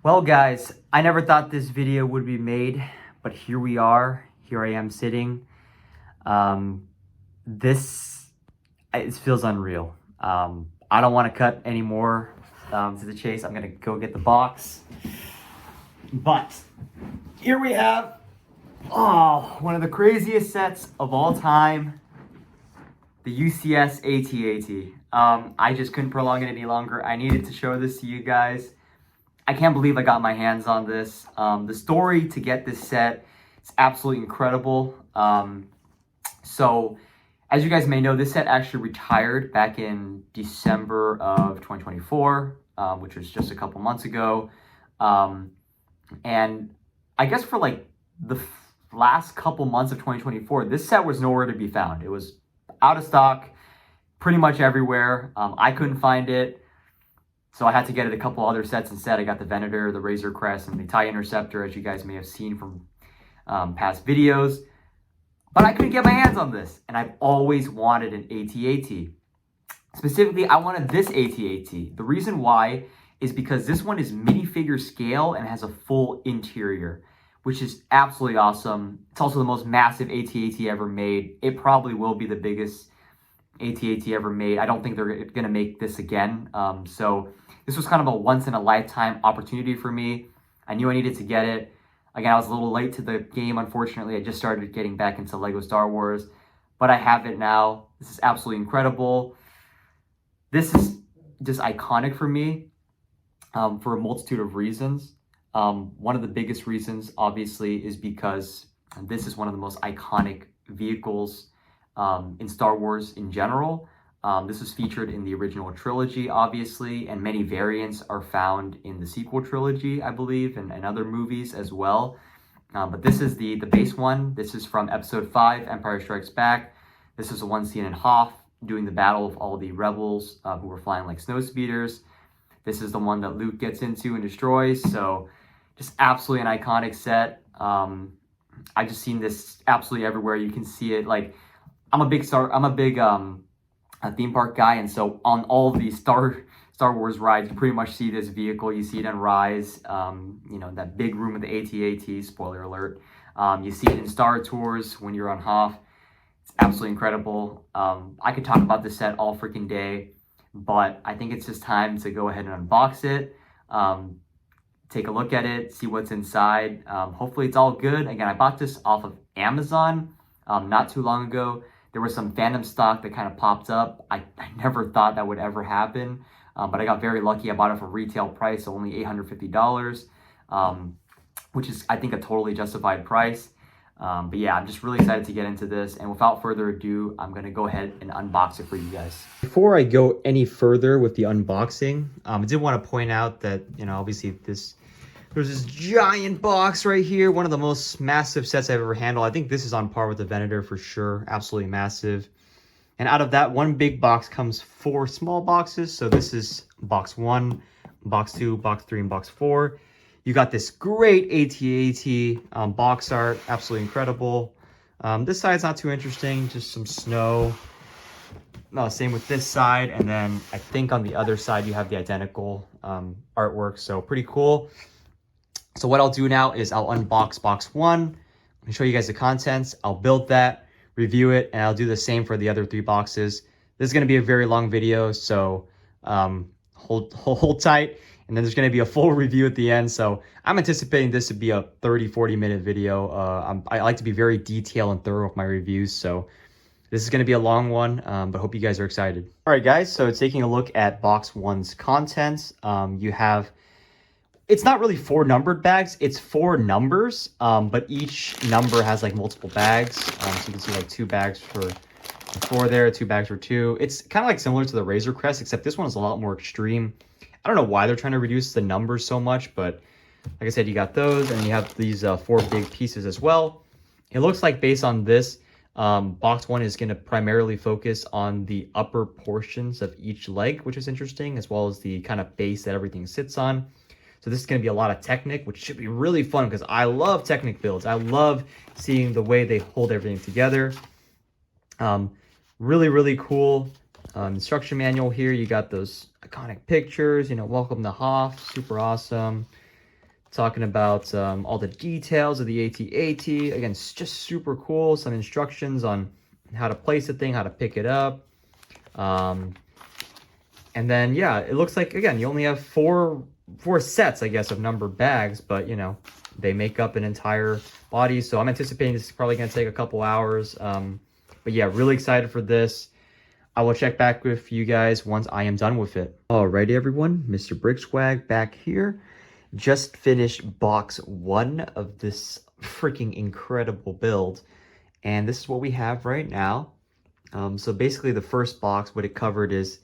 Well, guys, I never thought this video would be made, but here we are. Here I am sitting. This it feels unreal. I don't want to cut any more to the chase. I'm gonna go get the box. But here we have one of the craziest sets of all time, the UCS AT-AT. I just couldn't prolong it any longer. I needed to show this to you guys. I can't believe I got my hands on this. The story to get this set is absolutely incredible. So, as you guys may know, this set actually retired back in December of 2024, which was just a couple months ago. And I guess for like the last couple months of 2024, this set was nowhere to be found. It was out of stock pretty much everywhere. I couldn't find it. So I had to get it a couple other sets instead. I got the Venator, the Razor Crest, and the TIE Interceptor, as you guys may have seen from past videos. But I couldn't get my hands on this, and I've always wanted an AT-AT. Specifically, I wanted this AT-AT. The reason why is because this one is minifigure scale and has a full interior, which is absolutely awesome. It's also the most massive AT-AT ever made. It probably will be the biggest AT-AT ever made. I don't think they're going to make this again. So this was kind of a once-in-a-lifetime opportunity for me. I knew I needed to get it. Again, I was a little late to the game, unfortunately. I just started getting back into LEGO Star Wars, but I have it now. This is absolutely incredible. This is just iconic for me for a multitude of reasons. One of the biggest reasons, obviously, is because this is one of the most iconic vehicles in Star Wars in general. This was featured in the original trilogy, obviously, and many variants are found in the sequel trilogy, I believe, and other movies as well. But this is the base one. This is from Episode 5, Empire Strikes Back. This is the one seen in Hoth, doing the battle of all the rebels who were flying like snow speeders. This is the one that Luke gets into and destroys. So just absolutely an iconic set. I've just seen this absolutely everywhere. You can see it. Like, I'm a big theme park guy, and so on all of these Star Wars rides, you pretty much see this vehicle. You see it in Rise, that big room with the AT-AT, spoiler alert. You see it in Star Tours when you're on Hoth. It's absolutely incredible. I could talk about this set all freaking day, but I think it's just time to go ahead and unbox it, take a look at it, see what's inside. Hopefully it's all good. Again, I bought this off of Amazon not too long ago. There was some Phantom stock that kind of popped up. I never thought that would ever happen, but I got very lucky. I bought it for retail price, so only $850, which is, I think, a totally justified price. But yeah, I'm just really excited to get into this. And without further ado, I'm going to go ahead and unbox it for you guys. Before I go any further with the unboxing, I did want to point out that, obviously there's this giant box right here, one of the most massive sets I've ever handled. I think this is on par with the Venator for sure, absolutely massive. And out of that one big box comes 4 small boxes. So this is box 1, box 2, box 3, and box 4. You got this great AT-AT box art, absolutely incredible. This side's not too interesting, just some snow. No, same with this side, and then I think on the other side you have the identical artwork, so pretty cool. So what I'll do now is I'll unbox box 1 and show you guys the contents. I'll build that, review it, and I'll do the same for the other 3 boxes. This is going to be a very long video, so hold tight. And then there's going to be a full review at the end. So I'm anticipating this to be a 30-40 minute video. I like to be very detailed and thorough with my reviews. So this is going to be a long one, but hope you guys are excited. All right, guys. So taking a look at box 1's contents, you have... It's not really 4 numbered bags, it's 4 numbers, but each number has like multiple bags. So you can see like 2 bags for 4 there, 2 bags for 2. It's kind of like similar to the Razor Crest, except this one is a lot more extreme. I don't know why they're trying to reduce the numbers so much, but like I said, you got those, and you have these 4 big pieces as well. It looks like based on this, box 1 is going to primarily focus on the upper portions of each leg, which is interesting, as well as the kind of base that everything sits on. So this is going to be a lot of Technic, which should be really fun because I love Technic builds. I love seeing the way they hold everything together. Really, really cool. Instruction manual here. You got those iconic pictures, welcome to Hoth, super awesome. talking about all the details of the AT-AT. Again, it's just super cool. Some instructions on how to place the thing, how to pick it up. And then, yeah, it looks like, again, you only have four sets, I guess, of numbered bags, but, you know, they make up an entire body. So I'm anticipating this is probably going to take a couple hours. But yeah, really excited for this. I will check back with you guys once I am done with it. Alrighty, everyone, Mr. Brickswag back here. Just finished box 1 of this freaking incredible build. And this is what we have right now. So basically the first box, what it covered is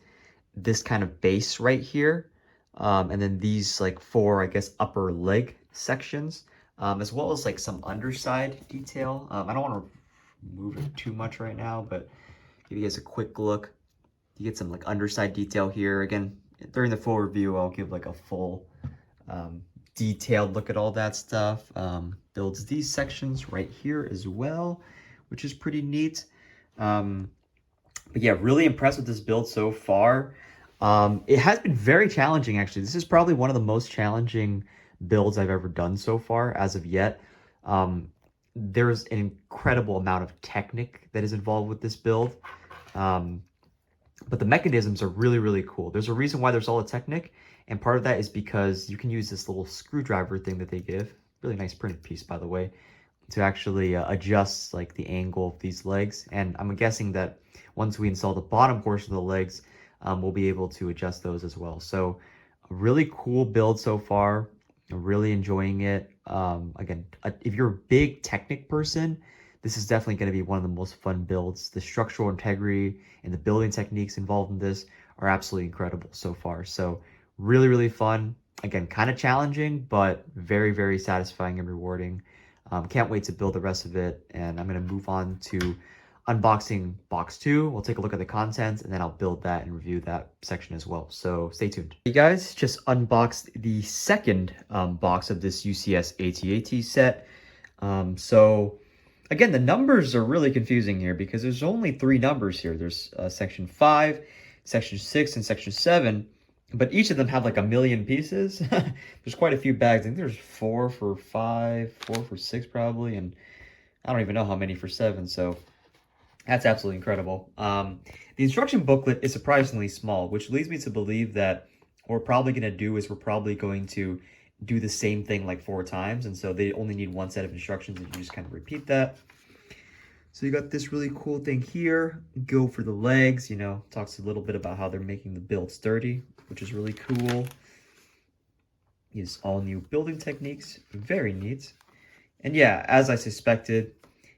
this kind of base right here. And then these like 4, I guess, upper leg sections, as well as like some underside detail. I don't want to move it too much right now, but give you guys a quick look. You get some like underside detail here. Again, during the full review, I'll give like a full detailed look at all that stuff. Builds these sections right here as well, which is pretty neat. But yeah, really impressed with this build so far. It has been very challenging, actually. This is probably one of the most challenging builds I've ever done so far as of yet. There's an incredible amount of technique that is involved with this build. But the mechanisms are really, really cool. There's a reason why there's all the technique, and part of that is because you can use this little screwdriver thing that they give. Really nice printed piece, by the way, to actually adjust like the angle of these legs. And I'm guessing that once we install the bottom portion of the legs, we'll be able to adjust those as well. So a really cool build so far. I'm really enjoying it. Again, if you're a big Technic person, this is definitely going to be one of the most fun builds. The structural integrity and the building techniques involved in this are absolutely incredible so far. So really, really fun. Again, kind of challenging, but very, very satisfying and rewarding. Can't wait to build the rest of it. And I'm going to move on to unboxing box 2. We'll take a look at the contents, and then I'll build that and review that section as well. So stay tuned. Hey guys, just unboxed the second box of this UCS AT-AT set. So again, the numbers are really confusing here because there's only 3 numbers here. There's section 5, section 6, and section 7. But each of them have like a million pieces. There's quite a few bags. I think there's 4 for 5, 4 for 6 probably, and I don't even know how many for 7. So that's absolutely incredible. The instruction booklet is surprisingly small, which leads me to believe that what we're probably going to do is we're probably going to do the same thing like 4 times. And so they only need 1 set of instructions, and you just kind of repeat that. So you got this really cool thing here. Go for the legs, you know, talks a little bit about how they're making the build sturdy, which is really cool. Use all new building techniques. Very neat. And yeah, as I suspected,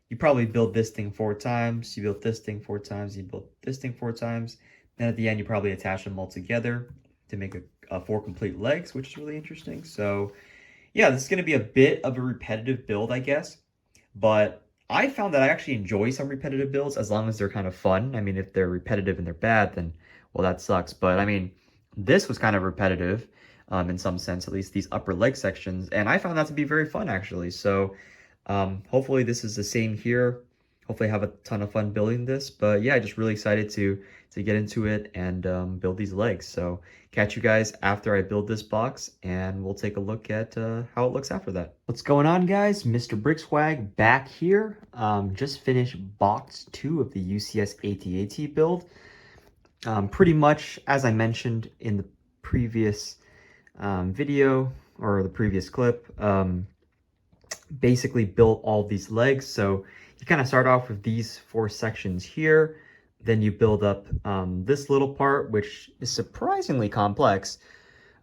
you probably build this thing 4 times, you build this thing 4 times, you build this thing 4 times. Then at the end, you probably attach them all together to make a 4 complete legs, which is really interesting. So yeah, this is going to be a bit of a repetitive build, I guess. But I found that I actually enjoy some repetitive builds as long as they're kind of fun. I mean, if they're repetitive and they're bad, then, well, that sucks. But I mean, this was kind of repetitive in some sense, at least these upper leg sections. And I found that to be very fun, actually. So hopefully this is the same here. Hopefully I have a ton of fun building this. But yeah, just really excited to get into it and build these legs. So catch you guys after I build this box, and we'll take a look at how it looks after that. What's going on, guys? Mr. Brickswag back here. Just finished box 2 of the UCS AT-AT build. Pretty much as I mentioned in the previous video or the previous clip, basically built all these legs. So you kind of start off with these 4 sections here, then you build up this little part, which is surprisingly complex,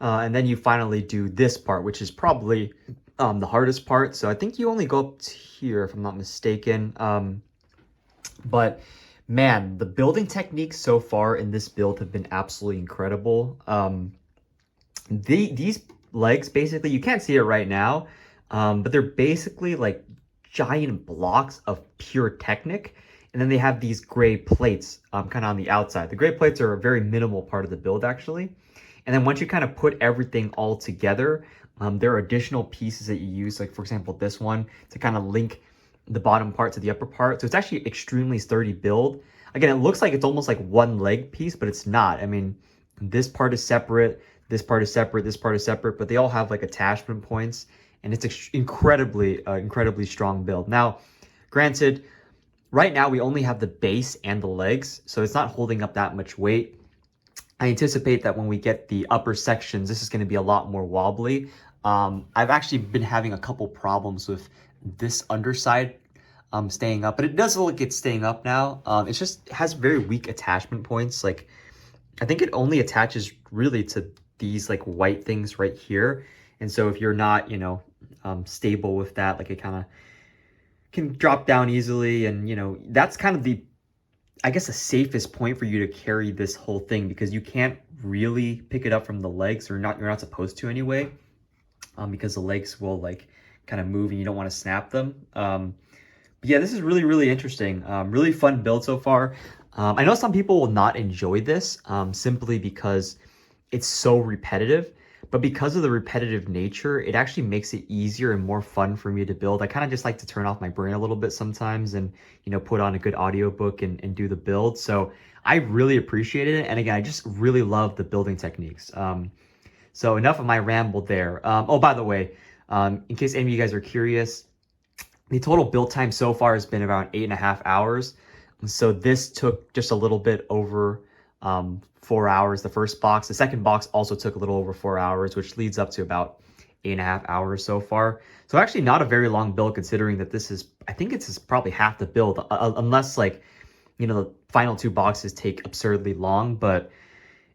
and then you finally do this part, which is probably the hardest part. So I think you only go up to here if I'm not mistaken. But man, the building techniques so far in this build have been absolutely incredible. These legs, basically, you can't see it right now, but they're basically like giant blocks of pure Technic. And then they have these gray plates kind of on the outside. The gray plates are a very minimal part of the build, actually. And then once you kind of put everything all together, there are additional pieces that you use, like, for example, this one, to kind of link the bottom part to the upper part. So it's actually an extremely sturdy build. Again, it looks like it's almost like one leg piece, but it's not. I mean, this part is separate. this part is separate, this part is separate, but they all have like attachment points, and it's incredibly strong build. Now, granted, right now we only have the base and the legs, so it's not holding up that much weight. I anticipate that when we get the upper sections, this is going to be a lot more wobbly. I've actually been having a couple problems with this underside staying up, but it does look like it's staying up now. It's just, it has very weak attachment points. Like, I think it only attaches really to these like white things right here. And so if you're not, you know, stable with that, like it kind of can drop down easily. And, you know, that's kind of the, I guess, the safest point for you to carry this whole thing, because you can't really pick it up from the legs, or you're not supposed to anyway, because the legs will like kind of move and you don't want to snap them. But yeah, this is really interesting. Really fun build so far. I know some people will not enjoy this simply because it's so repetitive, but because of the repetitive nature, it actually makes it easier and more fun for me to build. I kind of just like to turn off my brain a little bit sometimes and, you know, put on a good audiobook and do the build. So I really appreciated it. And again, I just really love the building techniques. So enough of my ramble there. Oh, by the way, in case any of you guys are curious, the total build time so far has been around 8.5 hours. So this took just a little bit over 4 hours, the first box. The second box also took a little over 4 hours, which leads up to about 8.5 hours so far. So actually not a very long build, considering that this is, I think it's probably half the build, unless like, you know, the final 2 boxes take absurdly long. But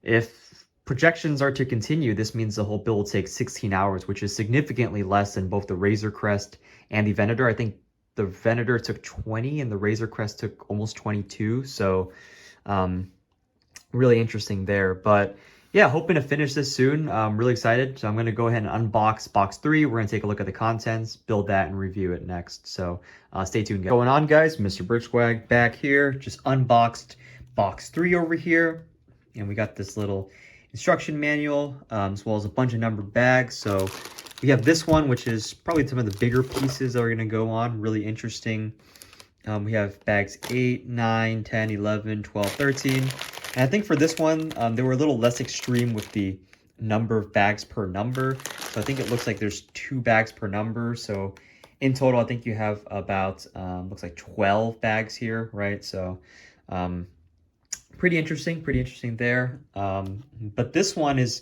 if projections are to continue, this means the whole build will take 16 hours, which is significantly less than both the Razor Crest and the Venator. I think the Venator took 20 and the Razor Crest took almost 22. So really interesting there. But yeah, hoping to finish this soon. I'm really excited. So I'm going to go ahead and unbox box 3. We're going to take a look at the contents, build that, and review it next. So stay tuned, guys. Going on, guys, Mr. Birchwag back here. Just unboxed box 3 over here. And we got this little instruction manual, as well as a bunch of numbered bags. So we have this one, which is probably some of the bigger pieces that are going to go on. Really interesting. We have bags 8, 9, 10, 11, 12, 13. And I think for this one, they were a little less extreme with the number of bags per number. So I think it looks like there's 2 bags per number. So in total, I think you have about, looks like 12 bags here, right? So pretty interesting there. But this one is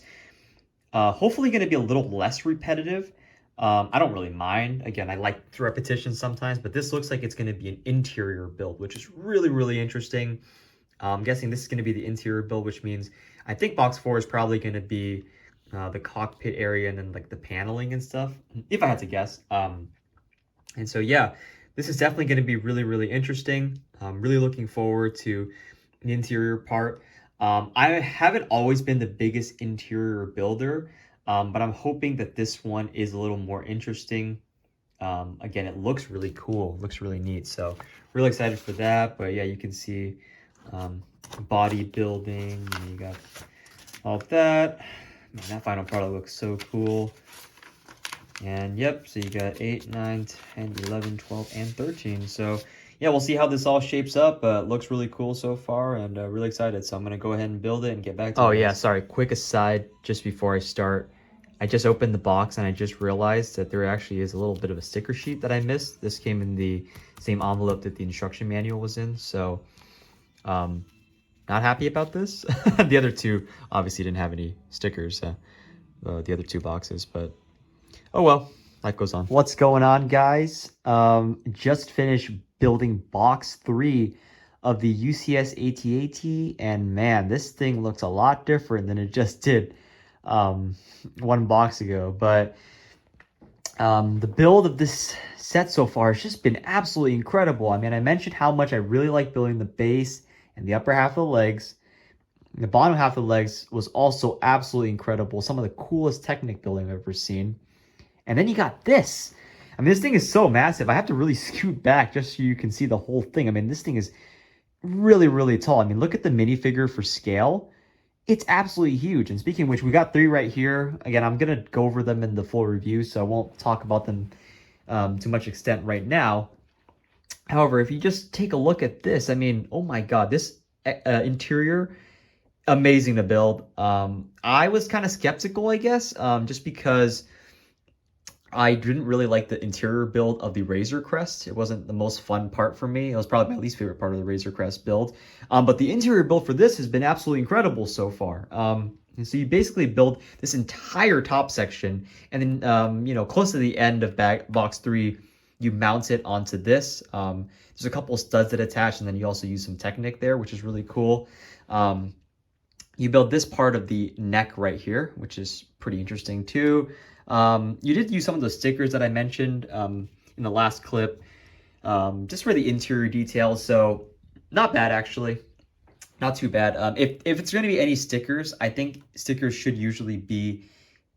hopefully going to be a little less repetitive. I don't really mind. Again, I like the repetition sometimes, but this looks like it's going to be an interior build, which is really interesting. I'm guessing this is going to be the interior build, which means I think box 4 is probably going to be the cockpit area and then like the paneling and stuff, if I had to guess. And so yeah, this is definitely going to be really interesting. I'm really looking forward to the interior part. I haven't always been the biggest interior builder, but I'm hoping that this one is a little more interesting. Again, it looks really cool, looks really neat, so really excited for that. But yeah, you can see body building, and you got all of that. Man, that final product looks so cool. And yep, so you got 8, 9, 10, 11, 12, and 13. So yeah, we'll see how this all shapes up. Looks really cool so far, and really excited. So I'm going to go ahead and build it and get back to you. Yeah, sorry. Quick aside, just before I start. I just opened the box and I just realized that there actually is a little bit of a sticker sheet that I missed. This came in the same envelope that the instruction manual was in. So not happy about this. The other 2 obviously didn't have any stickers, the other 2 boxes, but oh well, life goes on. What's going on, guys? Just finished building box 3 of the UCS AT-AT, and man, this thing looks a lot different than it just did 1 box ago. But the build of this set so far has just been absolutely incredible. I mean, I mentioned how much I really like building the base and the upper half of the legs. The bottom half of the legs was also absolutely incredible. Some of the coolest Technic building I've ever seen. And then you got this. I mean, this thing is so massive. I have to really scoot back just so you can see the whole thing. I mean, this thing is really tall. I mean, look at the minifigure for scale. It's absolutely huge. And speaking of which, we got 3 right here. Again, I'm going to go over them in the full review, so I won't talk about them to much extent right now. However, if you just take a look at this, I mean, oh my god, this interior amazing to build. I was kind of skeptical, I guess, just because I didn't really like the interior build of the Razor Crest. It wasn't the most fun part for me. It was probably my least favorite part of the Razor Crest build. But the interior build for this has been absolutely incredible so far. And so you basically build this entire top section, and then, you know, close to the end of box 3, you mount it onto this. There's a couple studs that attach, and then you also use some Technic there, which is really cool. You build this part of the neck right here, which is pretty interesting too. You did use some of the stickers that I mentioned in the last clip, just for the interior details. So not bad, actually. Not too bad. If it's going to be any stickers, I think stickers should usually be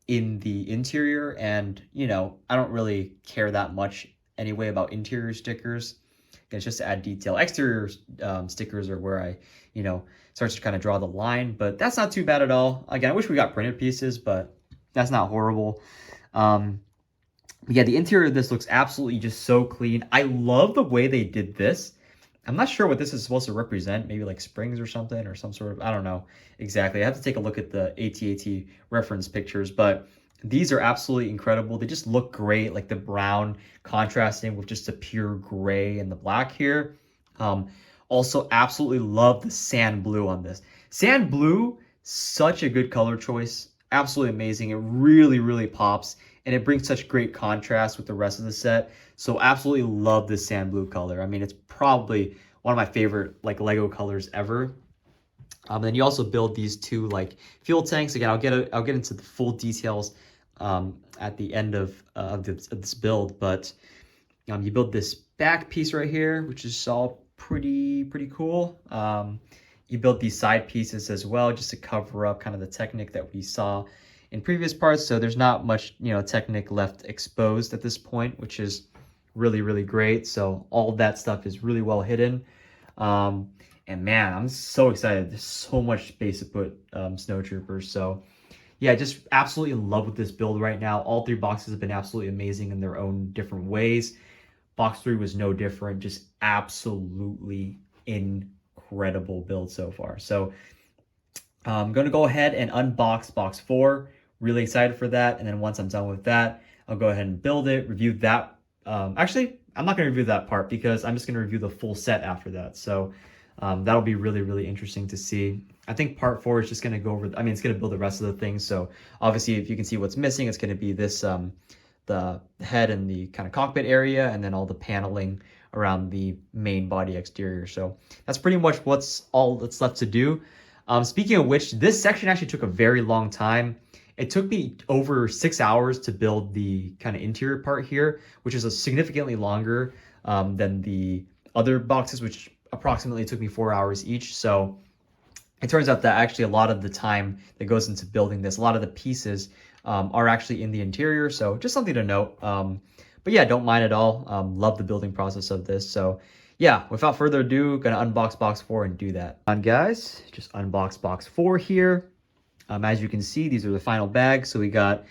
in the interior. And, you know, I don't really care that much anyway about interior stickers. It's just to add detail. Exterior stickers are where I, you know, start to kind of draw the line. But that's not too bad at all. Again, I wish we got printed pieces, but that's not horrible. But yeah, the interior of this looks absolutely just so clean. I love the way they did this. I'm not sure what this is supposed to represent. Maybe like springs or something, or some sort of, I don't know exactly. I have to take a look at the AT-AT reference pictures, but these are absolutely incredible. They just look great, like the brown contrasting with just a pure gray and the black here. Also, absolutely love the sand blue on this. Sand blue, such a good color choice. Absolutely amazing. It really, really pops, and it brings such great contrast with the rest of the set. So absolutely love this sand blue color. I mean, it's probably one of my favorite like Lego colors ever. And then you also build these two like fuel tanks. Again, I'll get into the full details at the end of this build. But you build this back piece right here, which is all pretty cool. You build these side pieces as well, just to cover up kind of the Technic that we saw in previous parts. So there's not much, you know, Technic left exposed at this point, which is really, really great. So all of that stuff is really well hidden. And man, I'm so excited. There's so much space to put snow troopers. So yeah, just absolutely in love with this build right now. All 3 boxes have been absolutely amazing in their own different ways. Box 3 was no different. Just absolutely incredible build so far. So I'm going to go ahead and unbox box 4. Really excited for that. And then once I'm done with that, I'll go ahead and build it, review that. Actually, I'm not going to review that part because I'm just going to review the full set after that. So that'll be really, really interesting to see. I think part 4 is just going to go over, I mean, it's going to build the rest of the things. So obviously, if you can see what's missing, it's going to be this, the head and the kind of cockpit area, and then all the paneling around the main body exterior. So that's pretty much what's all that's left to do. Speaking of which, this section actually took a very long time. It took me over 6 hours to build the kind of interior part here, which is a significantly longer than the other boxes, which approximately took me 4 hours each. So it turns out that actually a lot of the time that goes into building this, a lot of the pieces are actually in the interior. So just something to note. But yeah, don't mind at all. Love the building process of this. So yeah, without further ado, gonna unbox box 4 and do that. Guys, just unbox box 4 here. As you can see, these are the final bags. So we got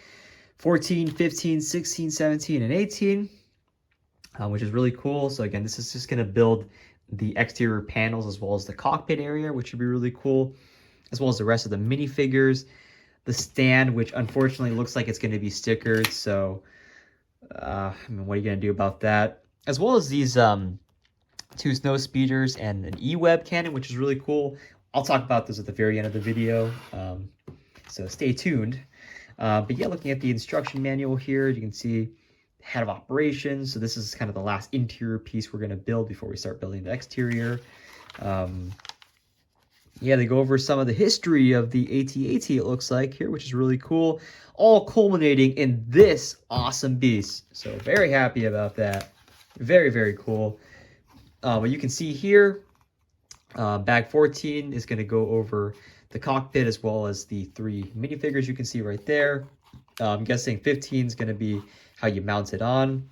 14, 15, 16, 17, and 18, which is really cool. So again, this is just gonna build the exterior panels as well as the cockpit area, which would be really cool, as well as the rest of the minifigures. The stand, which unfortunately looks like it's gonna be stickered. So, I mean, what are you gonna do about that? As well as these 2 snow speeders and an E-web cannon, which is really cool. I'll talk about this at the very end of the video, so stay tuned. But yeah, looking at the instruction manual here, you can see head of operations. So this is kind of the last interior piece we're going to build before we start building the exterior. Yeah, they go over some of the history of the AT-AT, it looks like here, which is really cool. All culminating in this awesome beast. So very happy about that. Very, very cool. But you can see here, bag 14 is going to go over the cockpit as well as the 3 minifigures you can see right there. I'm guessing 15 is going to be how you mount it on.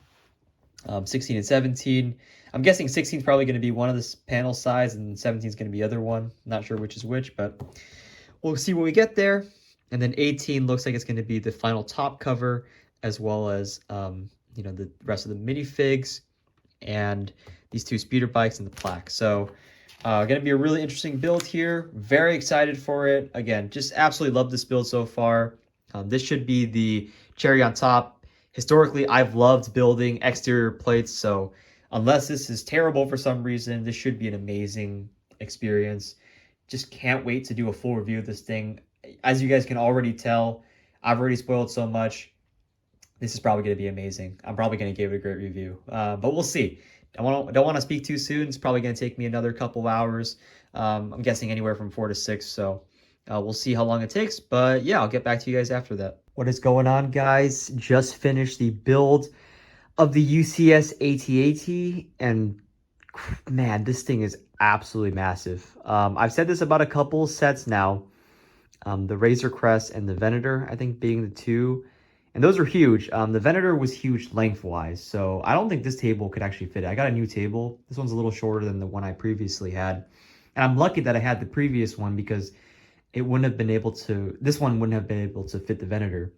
16 and 17. I'm guessing 16 is probably going to be one of the panel size and 17 is going to be the other one. Not sure which is which, but we'll see when we get there. And then 18 looks like it's going to be the final top cover, as well as you know, the rest of the minifigs and these 2 speeder bikes and the plaque. So Gonna be a really interesting build here. Very excited for it. Again, just absolutely love this build so far. This should be the cherry on top. Historically, I've loved building exterior plates, so unless this is terrible for some reason, this should be an amazing experience. Just can't wait to do a full review of this thing. As you guys can already tell, I've already spoiled so much. This is probably going to be amazing. I'm probably going to give it a great review, but we'll see. I don't want to speak too soon. It's probably going to take me another couple hours. I'm guessing anywhere from 4 to 6, so we'll see how long it takes. But yeah, I'll get back to you guys after that. What is going on, guys? Just finished the build of the UCS AT-AT, and man, this thing is absolutely massive. I've said this about a couple sets now. The Razor Crest and the Venator, I think, being the two. And those are huge. The Venator was huge lengthwise, so I don't think this table could actually fit it. I got a new table. This one's a little shorter than the one I previously had. And I'm lucky that I had the previous one because it wouldn't have been able to, this one wouldn't have been able to fit the Venator.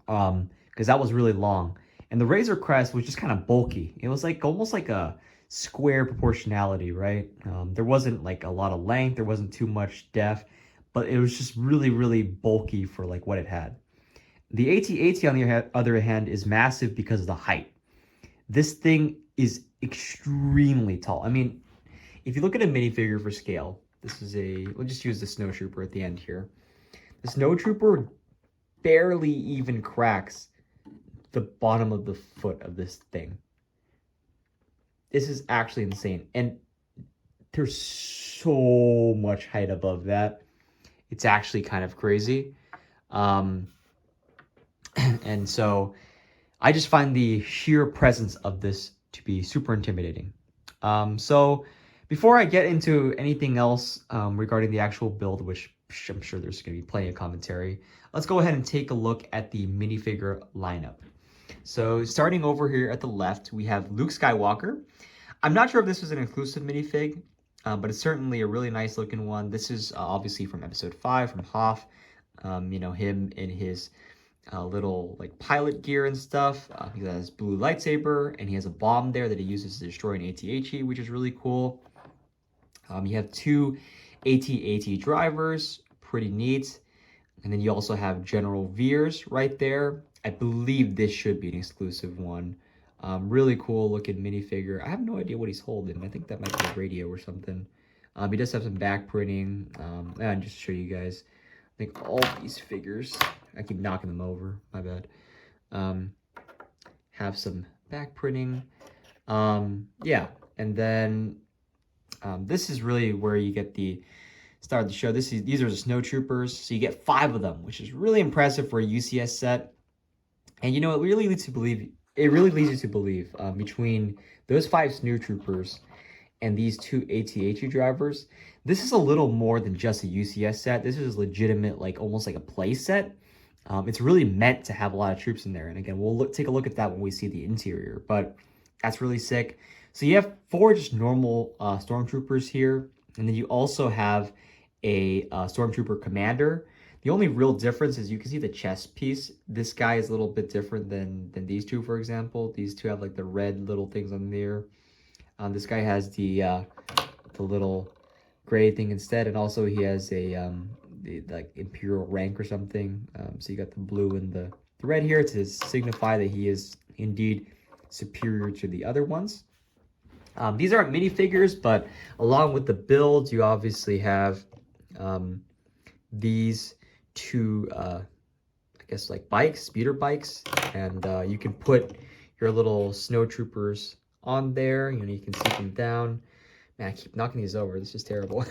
Because that was really long. And the Razor Crest was just kind of bulky. It was like almost like a square proportionality, right? There wasn't like a lot of length. There wasn't too much depth. But it was just really, really bulky for like what it had. The AT-AT, on the other hand, is massive because of the height. This thing is extremely tall. I mean, if you look at a minifigure for scale, this is we'll just use the Snowtrooper at the end here. The Snowtrooper barely even cracks the bottom of the foot of this thing. This is actually insane. And there's so much height above that. It's actually kind of crazy. And so I just find the sheer presence of this to be super intimidating. So before I get into anything else regarding the actual build, which I'm sure there's going to be plenty of commentary, let's go ahead and take a look at the minifigure lineup. So starting over here at the left, we have Luke Skywalker. I'm not sure if this was an inclusive minifig, but it's certainly a really nice looking one. This is obviously from episode 5 from Hoth. You know, him in his little like pilot gear and stuff. He has his blue lightsaber, and he has a bomb there that he uses to destroy an AT-AT, which is really cool. You have 2 AT-AT drivers, pretty neat. And then you also have General Veers right there. I believe this should be an exclusive one. Really cool looking minifigure. I have no idea what he's holding. I think that might be a radio or something. He does have some back printing. And just to show you guys, I think all these figures, I keep knocking them over, my bad, have some back printing. Yeah, and then this is really where you get the start of the show. These are the Snowtroopers, so you get 5 of them, which is really impressive for a UCS set. And you know, it really leads you to believe between those 5 Snowtroopers and these 2 AT-AT drivers, this is a little more than just a UCS set. This is legitimate, like almost like a play set. It's really meant to have a lot of troops in there. And again, we'll take a look at that when we see the interior, but that's really sick. So you have 4 just normal stormtroopers here, and then you also have a stormtrooper commander. The only real difference is you can see the chest piece. This guy is a little bit different than these 2, for example. These 2 have like the red little things on there. This guy has the little gray thing instead, and also he has a the like imperial rank or something. So you got the blue and the red here to signify that he is indeed superior to the other ones. These aren't minifigures, but along with the build, you obviously have these 2, I guess like bikes, speeder bikes, and you can put your little snowtroopers on there. You know, you can seat them down. Man, I keep knocking these over. This is terrible.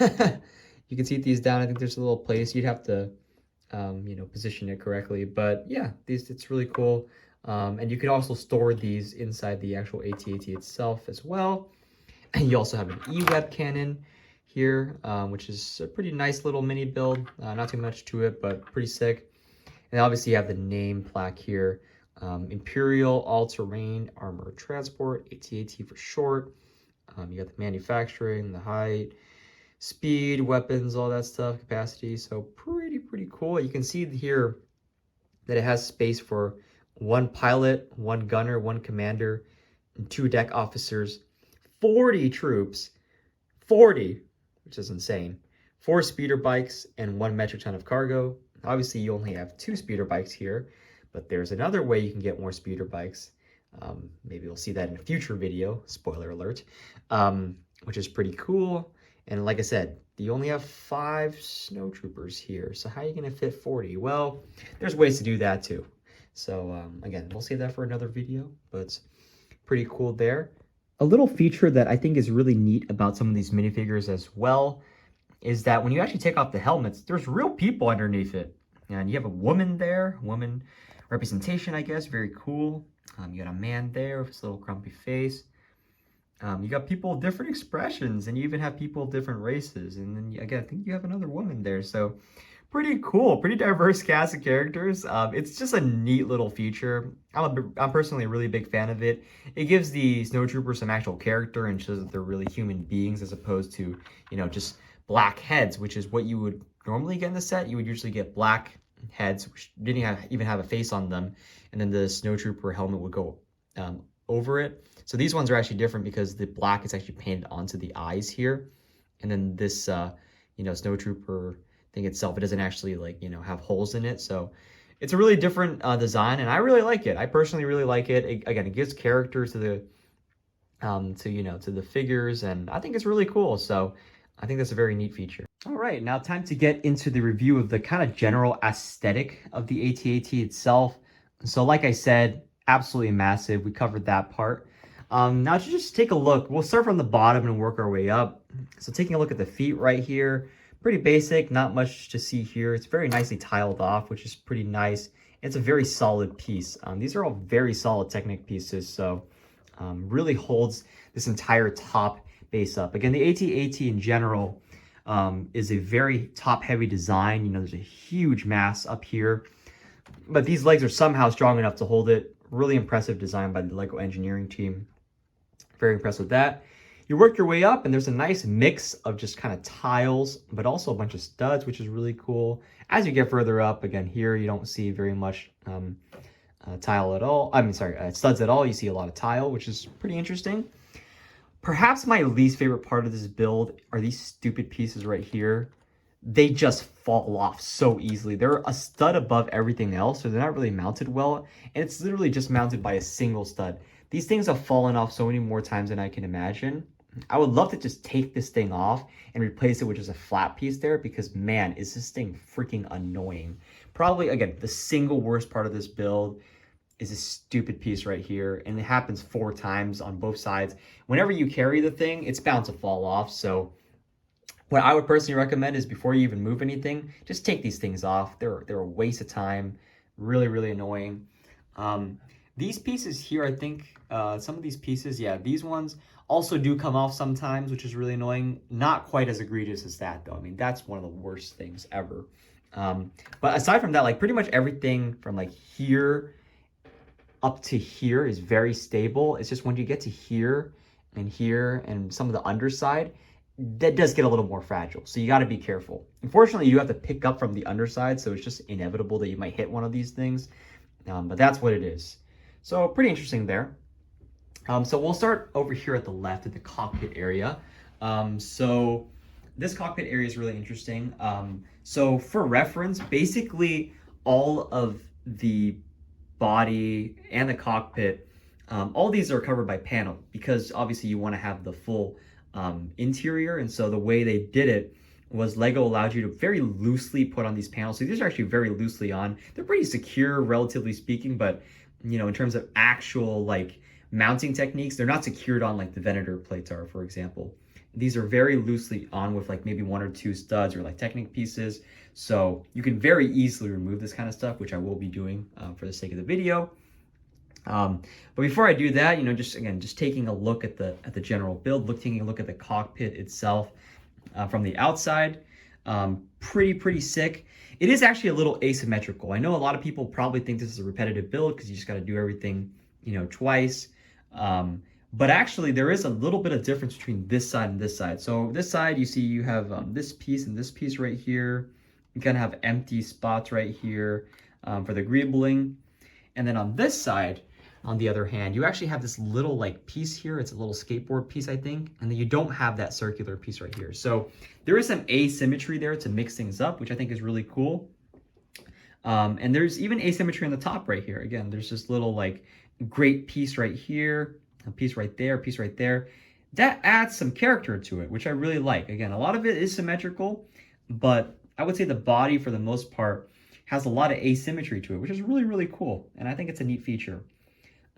You can seat these down. I think there's a little place. You'd have to, you know, position it correctly. But yeah, it's really cool. And you can also store these inside the actual AT-AT itself as well. And you also have an E-Web cannon here, which is a pretty nice little mini build. Not too much to it, but pretty sick. And obviously you have the name plaque here. Imperial All-Terrain Armor Transport, AT-AT for short. You got the manufacturing, the height, speed, weapons, all that stuff, capacity. So pretty cool. You can see here that it has space for 1 pilot, 1 gunner, 1 commander, and 2 deck officers, 40 troops, 40, which is insane. 4 speeder bikes and 1 metric ton of cargo. Obviously, you only have 2 speeder bikes here, but there's another way you can get more speeder bikes. Maybe we'll see that in a future video, spoiler alert, which is pretty cool. And like I said, you only have 5 snowtroopers here, so how are you going to fit 40? Well, there's ways to do that too. So again, we'll save that for another video, but it's pretty cool there. A little feature that I think is really neat about some of these minifigures as well is that when you actually take off the helmets, there's real people underneath it. And you have a woman there, woman representation, I guess, very cool. You got a man there with his little grumpy face. You got people with different expressions, and you even have people of different races. And then, again, I think you have another woman there. So pretty cool, pretty diverse cast of characters. It's just a neat little feature. I'm personally a really big fan of it. It gives the snowtroopers some actual character and shows that they're really human beings as opposed to, you know, just black heads, which is what you would normally get in the set. You would usually get black heads, which didn't even have a face on them, and then the snowtrooper helmet would go over it. So these ones are actually different because the black is actually painted onto the eyes here, and then this, you know, snowtrooper thing itself, it doesn't actually, like, you know, have holes in it. So it's a really different design, and I really like it. I personally really like it. Again, it gives character to the to the figures, and I think it's really cool. So I think that's a very neat feature. All right, now time to get into the review of the kind of general aesthetic of the AT-AT itself. So like I said, absolutely massive. We covered that part. Now to just take a look, we'll start from the bottom and work our way up. So taking a look at the feet right here, pretty basic, not much to see here. It's very nicely tiled off, which is pretty nice. It's a very solid piece. These are all very solid Technic pieces, so really holds this entire top base up. Again, the AT-AT in general is a very top-heavy design. You know, there's a huge mass up here, but these legs are somehow strong enough to hold it. Really impressive design by the LEGO engineering team. Very impressed with that. You work your way up, and there's a nice mix of just kind of tiles, but also a bunch of studs, which is really cool. As you get further up, again, here you don't see very much tile at all. I mean, sorry, studs at all. You see a lot of tile, which is pretty interesting. Perhaps my least favorite part of this build are these stupid pieces right here. They just fall off so easily. They're a stud above everything else, so they're not really mounted well, and it's literally just mounted by a single stud. These things have fallen off so many more times than I can imagine. I would love to just take this thing off and replace it with just a flat piece there, because man, is this thing freaking annoying. Probably, again, the single worst part of this build is this stupid piece right here, and it happens 4 times on both sides. Whenever you carry the thing, it's bound to fall off. So what I would personally recommend is before you even move anything, just take these things off. They're a waste of time. Really, really annoying. These pieces here, I think, some of these pieces, yeah, these ones also do come off sometimes, which is really annoying. Not quite as egregious as that, though. I mean, that's one of the worst things ever. But aside from that, like, pretty much everything from, like, here up to here is very stable. It's just when you get to here and some of the underside, that does get a little more fragile. So you got to be careful. Unfortunately, you have to pick up from the underside, so it's just inevitable that you might hit one of these things. But that's what it is. So pretty interesting there. So we'll start over here at the left at the cockpit area. So this cockpit area is really interesting. So for reference, basically all of the body and the cockpit, all these are covered by panel, because obviously you want to have the full interior. And so the way they did it was LEGO allowed you to very loosely put on these panels. So these are actually very loosely on. They're pretty secure, relatively speaking, but you know, in terms of actual like mounting techniques, they're not secured on like the Venator plates are, for example. These are very loosely on with like maybe 1 or 2 studs or like Technic pieces. So you can very easily remove this kind of stuff, which I will be doing for the sake of the video. But before I do that, you know, just taking a look at the general build, taking a look at the cockpit itself from the outside, pretty sick. It is actually a little asymmetrical. I know a lot of people probably think this is a repetitive build because you just got to do everything, you know, twice. But actually, there is a little bit of difference between this side and this side. So this side, you see you have this piece and this piece right here. You kind of have empty spots right here for the greebling. And then on this side, on the other hand, you actually have this little like piece here. It's a little skateboard piece, I think. And then you don't have that circular piece right here. So there is some asymmetry there to mix things up, which I think is really cool. And there's even asymmetry on the top right here. Again, there's this little like great piece right here, a piece right there, a piece right there. That adds some character to it, which I really like. Again, a lot of it is symmetrical, but I would say the body for the most part has a lot of asymmetry to it, which is really, really cool. And I think it's a neat feature.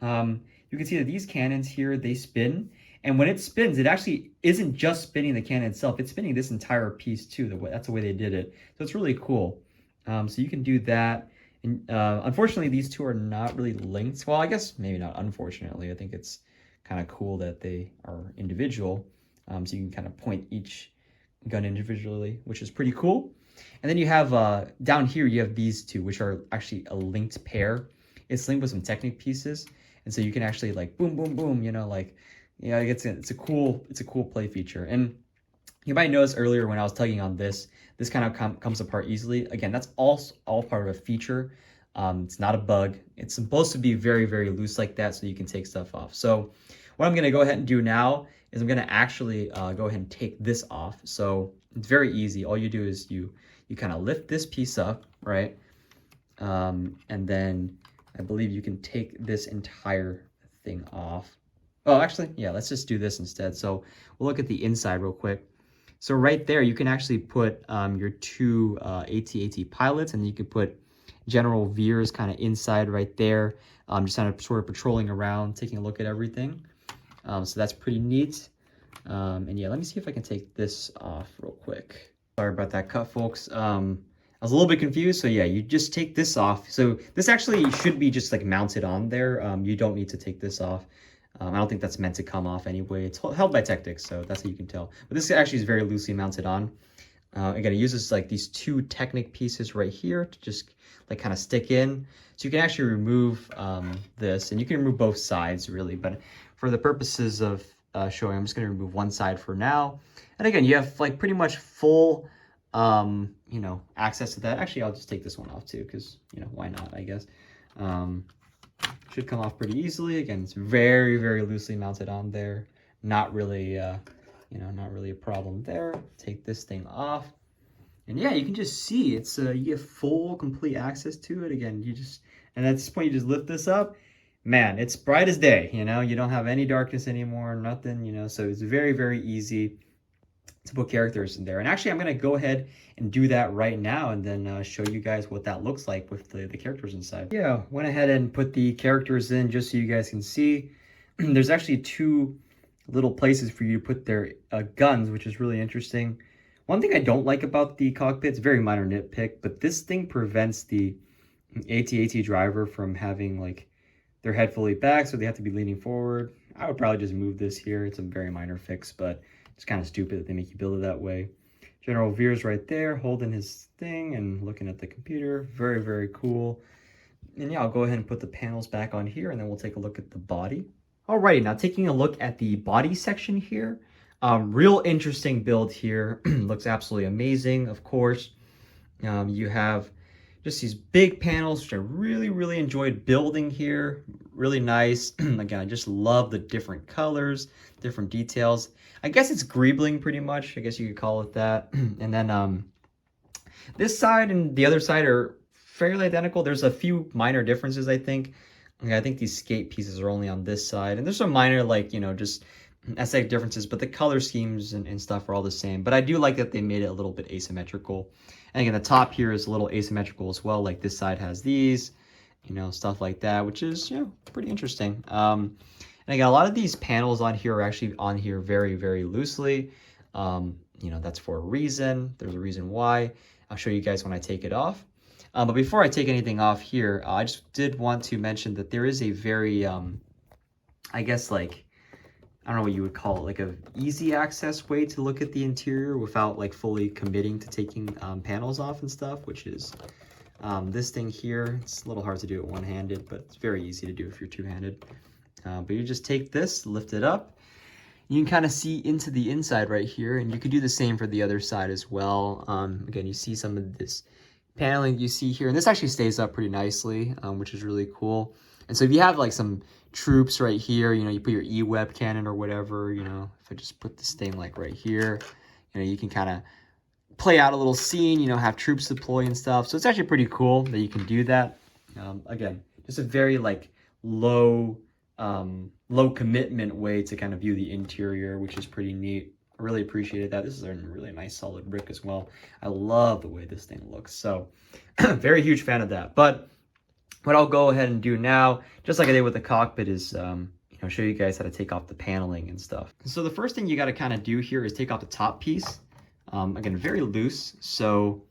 You can see that these cannons here, they spin. And when it spins, it actually isn't just spinning the cannon itself. It's spinning this entire piece too. That's the way they did it. So it's really cool. So you can do that. And unfortunately, these two are not really linked. Well, I guess maybe not unfortunately. I think it's kind of cool that they are individual. So you can kind of point each gun individually, which is pretty cool. And then you have, down here, you have these two, which are actually a linked pair. It's linked with some Technic pieces. And so you can actually like, boom, boom, boom, you know, like, yeah, it's a cool play feature. And you might notice earlier when I was tugging on this kind of comes apart easily. Again, that's all part of a feature. It's not a bug. It's supposed to be very, very loose like that so you can take stuff off. So what I'm going to go ahead and do now is I'm going to actually go ahead and take this off. So it's very easy. All you do is you kind of lift this piece up, right? And then I believe you can take this entire thing off. Oh, actually, yeah, let's just do this instead. So we'll look at the inside real quick. So right there, you can actually put your two AT-AT pilots, and you could put General Veers kind of inside right there, just kind of sort of patrolling around, taking a look at everything. So that's pretty neat. And yeah, let me see if I can take this off real quick. Sorry about that cut, folks. I was a little bit confused. So yeah, you just take this off. So this actually should be just like mounted on there. You don't need to take this off. I don't think that's meant to come off anyway. It's held by Tactics, so that's how you can tell. But this actually is very loosely mounted on. Again, it uses like these two Technic pieces right here to just like kind of stick in. So you can actually remove this, and you can remove both sides really. But for the purposes of showing, I'm just going to remove one side for now. And again, you have like pretty much full, you know, access to that. Actually, I'll just take this one off too, because, you know, why not, I guess. Should come off pretty easily. Again, it's very, very loosely mounted on there. Not really, you know, not really a problem there. Take this thing off. And yeah, you can just see it's, you get full, complete access to it. Again, and at this point, you just lift this up. Man, it's bright as day, you know? You don't have any darkness anymore, nothing, you know? So it's very, very easy to put characters in there. And actually, I'm going to go ahead and do that right now and then show you guys what that looks like with the characters inside. Yeah, went ahead and put the characters in just so you guys can see. There's actually two little places for you to put their guns, which is really interesting. One thing I don't like about the cockpit, it's a very minor nitpick, but this thing prevents the AT-AT driver from having like their head fully back, so they have to be leaning forward. I would probably just move this here. It's a very minor fix, but it's kind of stupid that they make you build it that way. General Veers right there, holding his thing and looking at the computer. Very, very cool. And yeah, I'll go ahead and put the panels back on here, and then we'll take a look at the body. Alrighty, now taking a look at the body section here. Real interesting build here. Looks absolutely amazing, of course. You have just these big panels, which I really, really enjoyed building here. Really nice. Again, I just love the different colors, different details. I guess it's greebling pretty much. I guess you could call it that. And then this side and the other side are fairly identical. There's a few minor differences, I think. I think these skate pieces are only on this side. And there's some minor, like, you know, just aesthetic differences, but the color schemes and stuff are all the same. But I do like that they made it a little bit asymmetrical. And again, the top here is a little asymmetrical as well. Like this side has these, you know, stuff like that, which is, you know, pretty interesting. And again, a lot of these panels on here are actually on here very, very loosely. You know, that's for a reason. There's a reason why. I'll show you guys when I take it off. But before I take anything off here, I just did want to mention that there is a very, I guess, like, I don't know what you would call it, like a easy access way to look at the interior without like fully committing to taking panels off and stuff, which is this thing here. It's a little hard to do it one-handed, but it's very easy to do if you're two-handed. But you just take this, lift it up. You can kind of see into the inside right here, and you could do the same for the other side as well. Again, you see some of this paneling you see here, and this actually stays up pretty nicely, which is really cool. And so if you have like some troops right here, you know, you put your E-web cannon or whatever, you know, if I just put this thing like right here, you know, you can kind of play out a little scene, you know, have troops deploy and stuff. So it's actually pretty cool that you can do that. Again, just a very like low commitment way to kind of view the interior, which is pretty neat. I really appreciated that. This is a really nice solid brick as well. I love the way this thing looks. So very huge fan of that. But what I'll go ahead and do now, just like I did with the cockpit, is you know, show you guys how to take off the paneling and stuff. So the first thing you got to kind of do here is take off the top piece. Again, very loose. So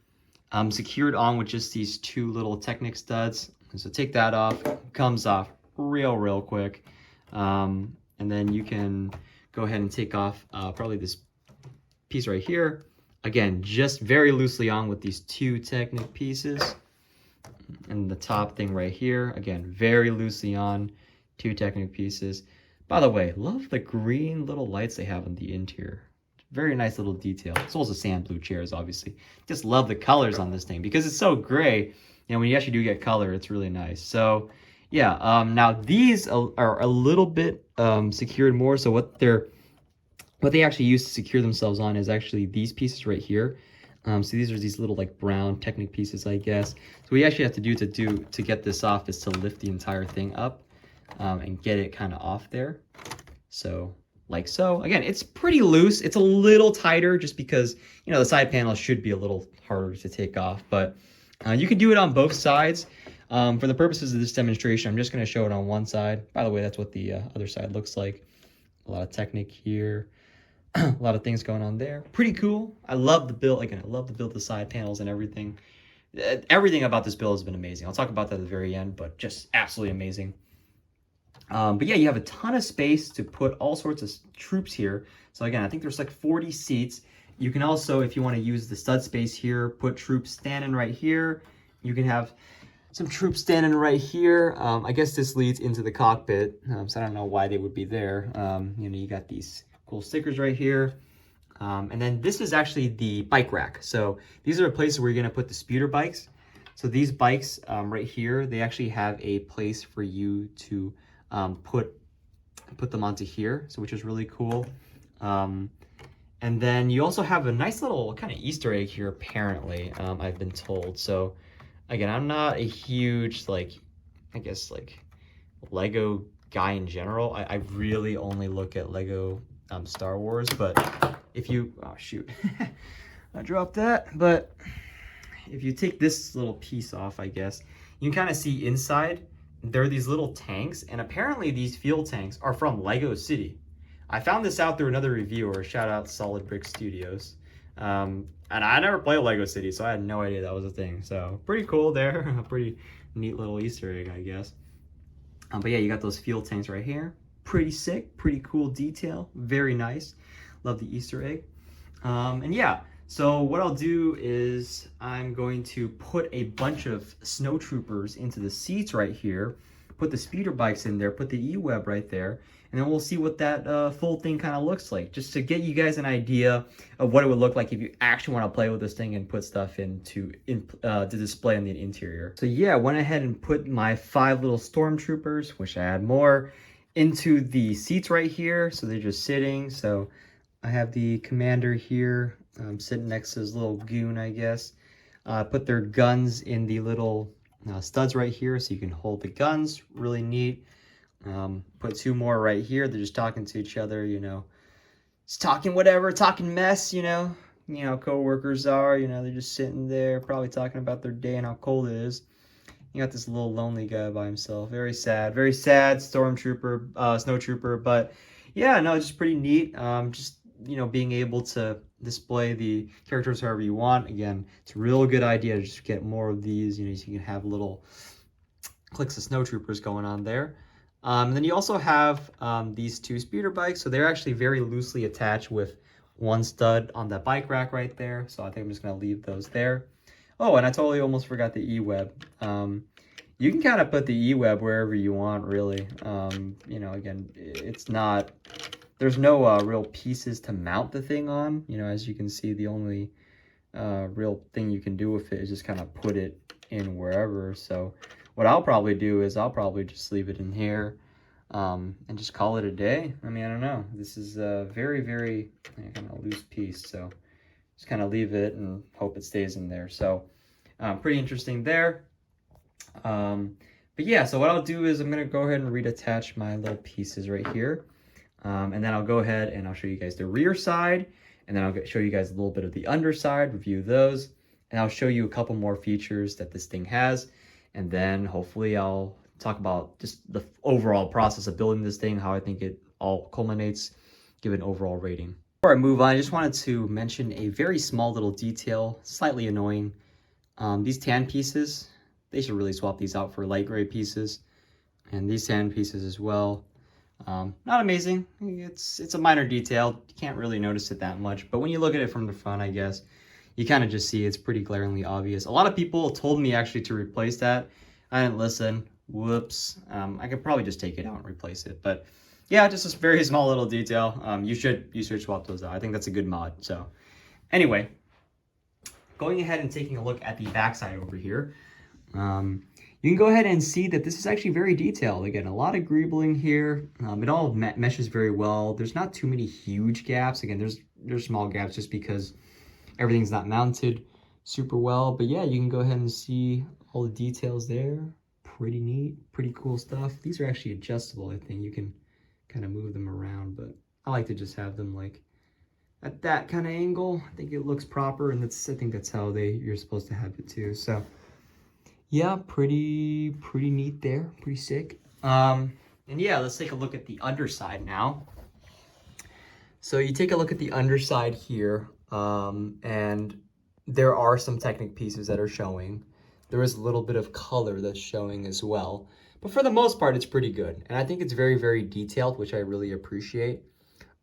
I'm secured on with just these two little Technic studs. So take that off. Comes off real quick. And then you can go ahead and take off probably this piece right here. Again, just very loosely on with these two Technic pieces. And the top thing right here, again, very loosely on, two Technic pieces. By the way, love the green little lights they have on the interior. Very nice little detail. It's also sand blue chairs, obviously. Just love the colors on this thing because it's so gray. You know, when you actually do get color, it's really nice. So, yeah. Now these are a little bit secured more. So what they actually use to secure themselves on is actually these pieces right here. So these are these little like brown Technic pieces, I guess. So what we actually have to do to get this off is to lift the entire thing up and get it kind of off there. So like so. Again, it's pretty loose. It's a little tighter just because, you know, the side panel should be a little harder to take off. But you can do it on both sides. For the purposes of this demonstration, I'm just going to show it on one side. By the way, that's what the other side looks like. A lot of Technic here. A lot of things going on there. Pretty cool. I love the build. Again, I love the build, the side panels and everything. Everything about this build has been amazing. I'll talk about that at the very end, but just absolutely amazing. But yeah, you have a ton of space to put all sorts of troops here. So again, I think there's like 40 seats. You can also, if you want to use the stud space here, put troops standing right here. You can have some troops standing right here. I guess this leads into the cockpit, so I don't know why they would be there. You know, you got these cool stickers right here. And then this is actually the bike rack. So these are the places where you're going to put the speeder bikes. So these bikes right here, they actually have a place for you to put them onto here, so which is really cool. And then you also have a nice little kind of Easter egg here, apparently, I've been told. So again, I'm not a huge, like, I guess, like, Lego guy in general. I really only look at Lego Star Wars, but if you, oh shoot, I dropped that. But if you take this little piece off, I guess, you can kind of see inside, there are these little tanks, and apparently these fuel tanks are from Lego City. I found this out through another reviewer, shout out Solid Brick Studios. And I never played Lego City, so I had no idea that was a thing. So pretty cool there, a pretty neat little Easter egg, I guess. But yeah, you got those fuel tanks right here. Pretty sick, pretty cool detail, very nice. Love the Easter egg. And yeah, so what I'll do is I'm going to put a bunch of snow troopers into the seats right here, put the speeder bikes in there, put the E-web right there, and then we'll see what that full thing kind of looks like, just to get you guys an idea of what it would look like if you actually want to play with this thing and put stuff to display on the interior. So yeah, I went ahead and put my 5 little stormtroopers, wish I had more, into the seats right here. So they're just sitting. So I have the commander here sitting next to his little goon, I guess. Put their guns in the little studs right here so you can hold the guns. Really neat. Put 2 more right here. They're just talking to each other, you know. Just talking whatever, talking mess, you know. You know, co-workers are, you know, they're just sitting there probably talking about their day and how cold it is. You got this little lonely guy by himself. Very sad stormtrooper, snowtrooper. But yeah, no, it's just pretty neat. Just, you know, being able to display the characters however you want. Again, it's a real good idea to just get more of these, you know, so you can have little cliques of snowtroopers going on there. And then you also have these 2 speeder bikes. So they're actually very loosely attached with 1 stud on that bike rack right there. So I think I'm just going to leave those there. Oh, and I totally almost forgot the E-web. You can kind of put the E-web wherever you want, really. You know, again, it's not... There's no real pieces to mount the thing on. You know, as you can see, the only real thing you can do with it is just kind of put it in wherever. So what I'll probably do is I'll probably just leave it in here and just call it a day. I mean, I don't know. This is a very, very kind of loose piece, so just kind of leave it and hope it stays in there. So pretty interesting there. But yeah, so what I'll do is I'm going to go ahead and reattach my little pieces right here. And then I'll go ahead and I'll show you guys the rear side, and then I'll show you guys a little bit of the underside, review those, and I'll show you a couple more features that this thing has. And then hopefully I'll talk about just the overall process of building this thing, how I think it all culminates, give an overall rating. Before I move on, I just wanted to mention a very small little detail, slightly annoying. These tan pieces, they should really swap these out for light gray pieces, and these tan pieces as well. Not amazing. It's a minor detail. You can't really notice it that much, but when you look at it from the front, I guess, you kind of just see it's pretty glaringly obvious. A lot of people told me actually to replace that. I didn't listen. Whoops. I could probably just take it out and replace it, but yeah, just a very small little detail. You should swap those out. I think that's a good mod. So anyway, going ahead and taking a look at the backside over here, you can go ahead and see that this is actually very detailed. Again, a lot of greebling here. It all meshes very well. There's not too many huge gaps. Again, there's small gaps just because everything's not mounted super well. But yeah, you can go ahead and see all the details there. Pretty neat, pretty cool stuff. These are actually adjustable, I think. You can kind of move them around, but I like to just have them like at that kind of angle. I think it looks proper, and I think that's how you're supposed to have it too. So yeah, pretty neat there, pretty sick. And yeah, let's take a look at the underside now. So you take a look at the underside here, and there are some Technic pieces that are showing. There is a little bit of color that's showing as well, but for the most part, it's pretty good. And I think it's very, very detailed, which I really appreciate.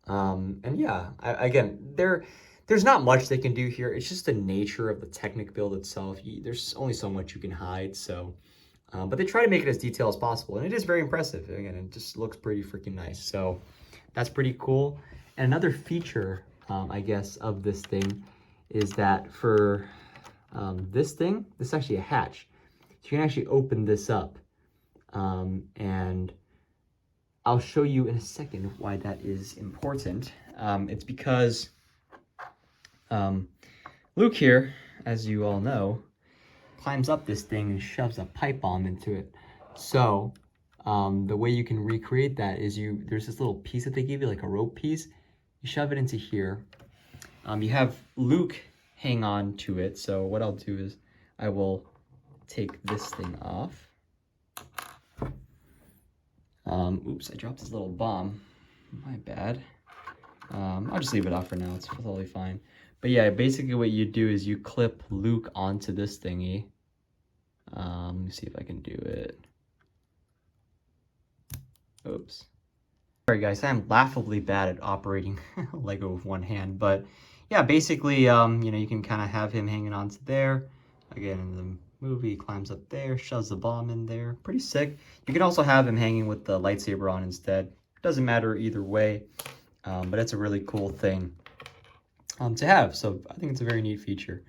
And yeah, again, there's not much they can do here. It's just the nature of the Technic build itself. There's only so much you can hide, so. But they try to make it as detailed as possible, and it is very impressive. Again, it just looks pretty freaking nice. So that's pretty cool. And another feature, I guess, of this thing is that for this thing, this is actually a hatch. So you can actually open this up. And I'll show you in a second why that is important. It's because Luke here, as you all know, climbs up this thing and shoves a pipe bomb into it. So the way you can recreate that is there's this little piece that they give you, like a rope piece. You shove it into here. You have Luke hang on to it. So what I'll do is I will take this thing off. Oops, I dropped this little bomb. My bad. I'll just leave it off for now. It's totally fine. But yeah, basically what you do is you clip Luke onto this thingy. Let me see if I can do it. Oops. Alright guys, I'm laughably bad at operating Lego with one hand, but yeah, basically, you know, you can kind of have him hanging onto there. Again, in the movie, he climbs up there, shoves the bomb in there. Pretty sick. You can also have him hanging with the lightsaber on instead. Doesn't matter either way, but it's a really cool thing to have. So I think it's a very neat feature.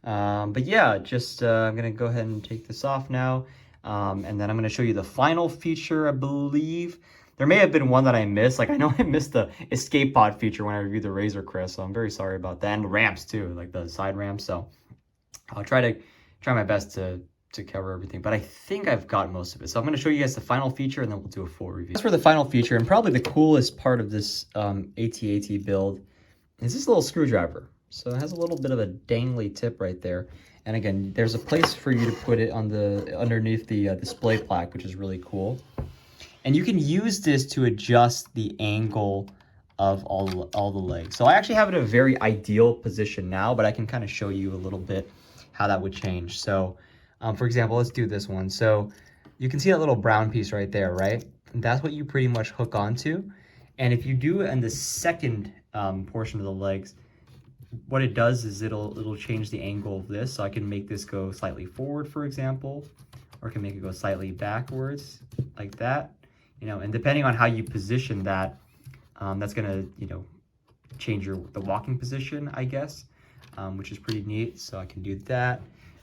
But yeah, just I'm going to go ahead and take this off now. And then I'm going to show you the final feature, I believe. There may have been one that I missed. Like, I know I missed the escape pod feature when I reviewed the Razor Crest, so I'm very sorry about that. And the ramps too, like the side ramps. So I'll try my best to cover everything, but I think I've got most of it. So I'm going to show you guys the final feature, and then we'll do a full review. As for the final feature, and probably the coolest part of this AT-AT build, is this little screwdriver. So it has a little bit of a dangly tip right there. And again, there's a place for you to put it on underneath the display plaque, which is really cool. And you can use this to adjust the angle of all the legs. So I actually have it in a very ideal position now, but I can kind of show you a little bit how that would change. So for example, let's do this one. So you can see that little brown piece right there, right? And that's what you pretty much hook onto. And if you do it in the second portion of the legs, what it does is it'll change the angle of this. So I can make this go slightly forward, for example, or I can make it go slightly backwards like that. You know, and depending on how you position that, that's gonna, you know, change the walking position, I guess, which is pretty neat. So I can do that.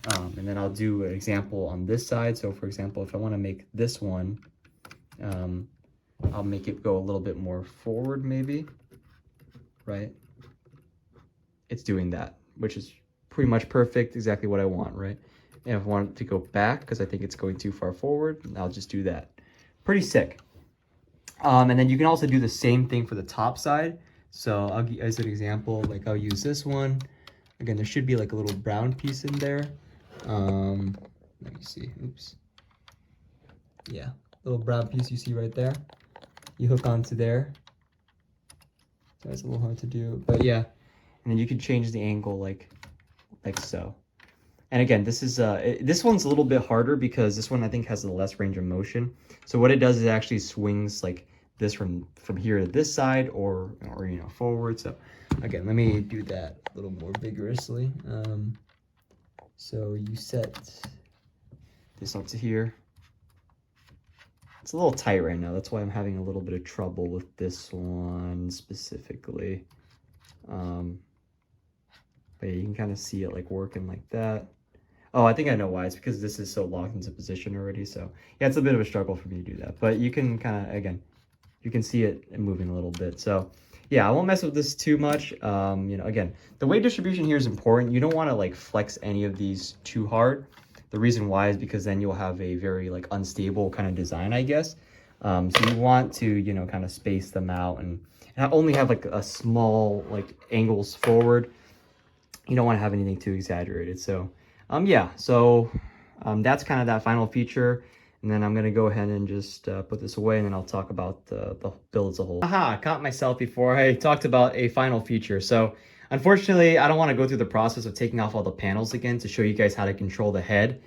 And then I'll do an example on this side. So for example, if I want to make this one, I'll make it go a little bit more forward maybe, right? It's doing that, which is pretty much perfect, exactly what I want, right? And if I want it to go back, because I think it's going too far forward, I'll just do that. Pretty sick. And then you can also do the same thing for the top side. So I'll give as an example, like I'll use this one. Again, there should be like a little brown piece in there. Let me see, oops. Yeah, little brown piece you see right there. You hook onto there. That's a little hard to do, but yeah. And then you can change the angle like so. And again, this is this one's a little bit harder because this one I think has the less range of motion. So what it does is it actually swings like this from here to this side or you know, forward. So again, let me do that a little more vigorously. So you set this up to here. It's a little tight right now. That's why I'm having a little bit of trouble with this one specifically. But yeah, you can kind of see it like working like that. Oh, I think I know why. It's because this is so locked into position already. So yeah, it's a bit of a struggle for me to do that. But you can kind of, again, you can see it moving a little bit. So yeah, I won't mess with this too much. You know, again, the weight distribution here is important. You don't want to like flex any of these too hard. The reason why is because then you'll have a very like unstable kind of design, I guess. So you want to, you know, kind of space them out and only have like a small like angles forward. You don't want to have anything too exaggerated. So yeah, so that's kind of that final feature. And then I'm going to go ahead and just put this away, and then I'll talk about the build as a whole. Aha, caught myself before I talked about a final feature. So unfortunately, I don't want to go through the process of taking off all the panels again to show you guys how to control the head.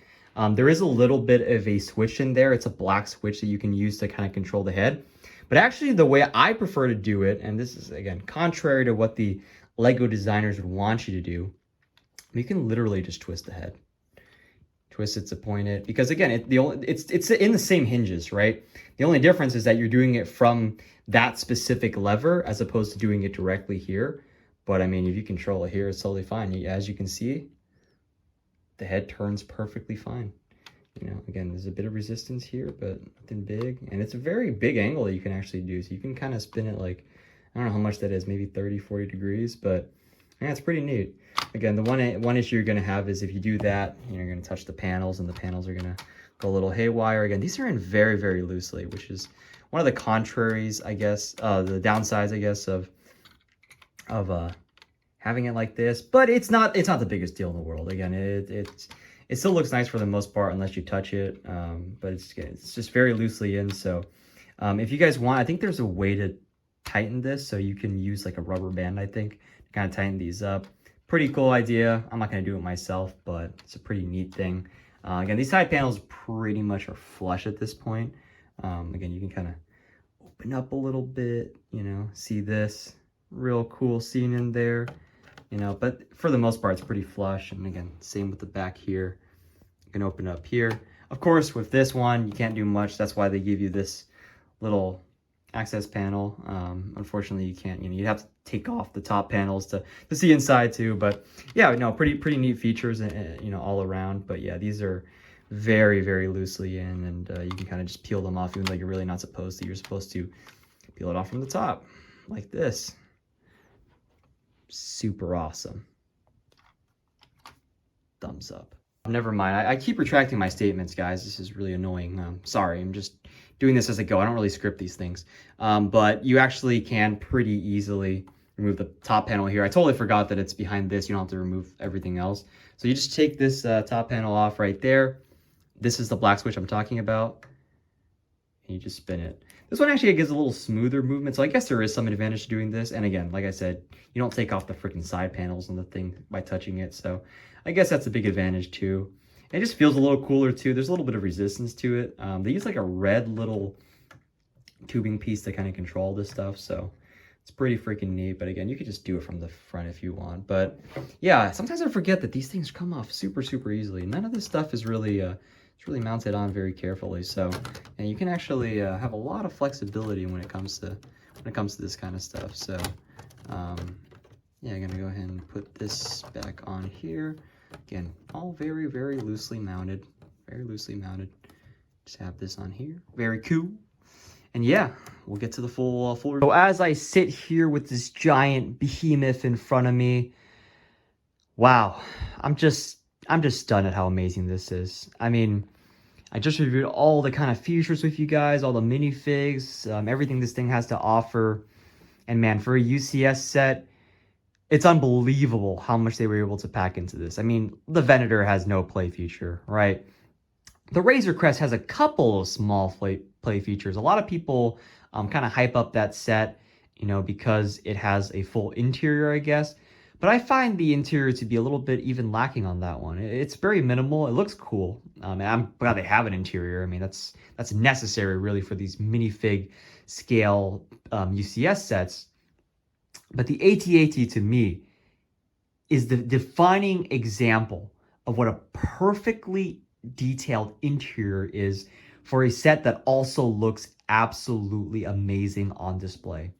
There is a little bit of a switch in there. It's a black switch that you can use to kind of control the head. But actually, the way I prefer to do it, and this is, again, contrary to what the Lego designers would want you to do, you can literally just twist the head. Twist it to point it, because again, it's in the same hinges, right? The only difference is that you're doing it from that specific lever as opposed to doing it directly here. But I mean, if you control it here, it's totally fine. As you can see, the head turns perfectly fine. You know, again, there's a bit of resistance here, but nothing big. And it's a very big angle that you can actually do. So you can kind of spin it like, I don't know how much that is, maybe 30, 40 degrees, but yeah, it's pretty neat. Again, the one issue you're going to have is if you do that, you're going to touch the panels, and the panels are going to go a little haywire. Again, these are in very, very loosely, which is one of the contraries, I guess, the downsides, I guess, of having it like this. But it's not the biggest deal in the world. Again, it still looks nice for the most part unless you touch it, but it's just very loosely in. So if you guys want, I think there's a way to tighten this, so you can use like a rubber band, I think, to kind of tighten these up. Pretty cool idea. I'm not going to do it myself, but it's a pretty neat thing. Again, these side panels pretty much are flush at this point. Again, you can kind of open up a little bit, you know, see this real cool scene in there, you know, but for the most part, it's pretty flush. And again, same with the back here. You can open up here. Of course, with this one, you can't do much. That's why they give you this little access panel. Unfortunately, you can't, you know, you have to take off the top panels to see inside too. But yeah, no, pretty neat features, you know, all around. But yeah, these are very, very loosely in, and you can kind of just peel them off, even though you're really not supposed to. You're supposed to peel it off from the top like this. Super awesome. Thumbs up. Never mind. I keep retracting my statements, guys. This is really annoying. Sorry, I'm just doing this as I go. I don't really script these things. But you actually can pretty easily remove the top panel here. I totally forgot that it's behind this. You don't have to remove everything else. So you just take this top panel off right there. This is the black switch I'm talking about. And you just spin it. This one actually gives a little smoother movement. So I guess there is some advantage to doing this. And again, like I said, you don't take off the freaking side panels on the thing by touching it. So I guess that's a big advantage too. It just feels a little cooler too. There's a little bit of resistance to it. They use like a red little tubing piece to kind of control this stuff. So it's pretty freaking neat. But again, you could just do it from the front if you want. But yeah, sometimes I forget that these things come off super, super easily. None of this stuff is really, it's really mounted on very carefully. So, and you can actually have a lot of flexibility when it comes to this kind of stuff. So yeah, I'm gonna go ahead and put this back on here. Again, all very, very loosely mounted. Very loosely mounted. Just have this on here. Very cool. And yeah, we'll get to the full So as I sit here with this giant behemoth in front of me, wow, I'm just stunned at how amazing this is. I mean, I just reviewed all the kind of features with you guys, all the minifigs, everything this thing has to offer. And man, for a UCS set, it's unbelievable how much they were able to pack into this. I mean, the Venator has no play feature, right? The Razor Crest has a couple of small play features. A lot of people kind of hype up that set, you know, because it has a full interior, I guess. But I find the interior to be a little bit even lacking on that one. It's very minimal. It looks cool. And I'm glad they have an interior. I mean, that's necessary really for these minifig scale UCS sets. But the AT-AT to me is the defining example of what a perfectly detailed interior is for a set that also looks absolutely amazing on display.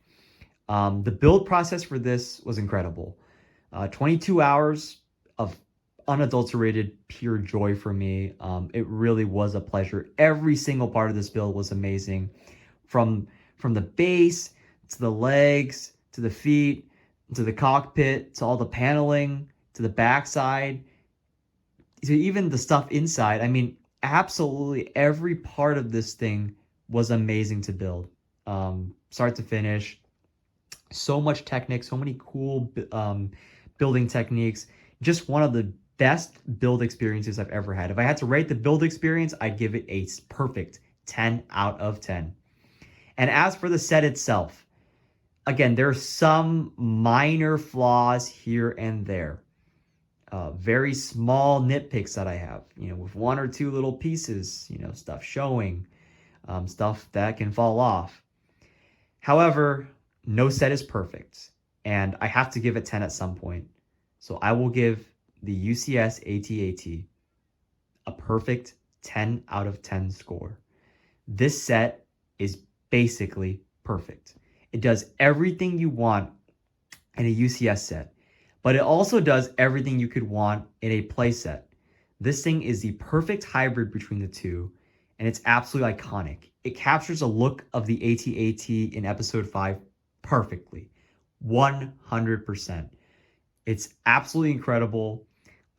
The build process for this was incredible. 22 hours of unadulterated pure joy for me. It really was a pleasure. Every single part of this build was amazing. From the base to the legs to the feet to the cockpit to all the paneling to the backside to even the stuff inside. I mean, absolutely every part of this thing was amazing to build. Start to finish. So much technique, so many cool building techniques. Just one of the best build experiences I've ever had. If I had to rate the build experience, I'd give it a perfect 10 out of 10. And as for the set itself, again, there are some minor flaws here and there. Very small nitpicks that I have, you know, with one or two little pieces, you know, stuff showing, stuff that can fall off. However, no set is perfect, and I have to give it 10 at some point. So I will give the UCS AT-AT a perfect 10 out of 10 score. This set is basically perfect. It does everything you want in a UCS set, but it also does everything you could want in a play set. This thing is the perfect hybrid between the two, and it's absolutely iconic. It captures a look of the AT-AT in episode 5 perfectly, 100%. It's absolutely incredible.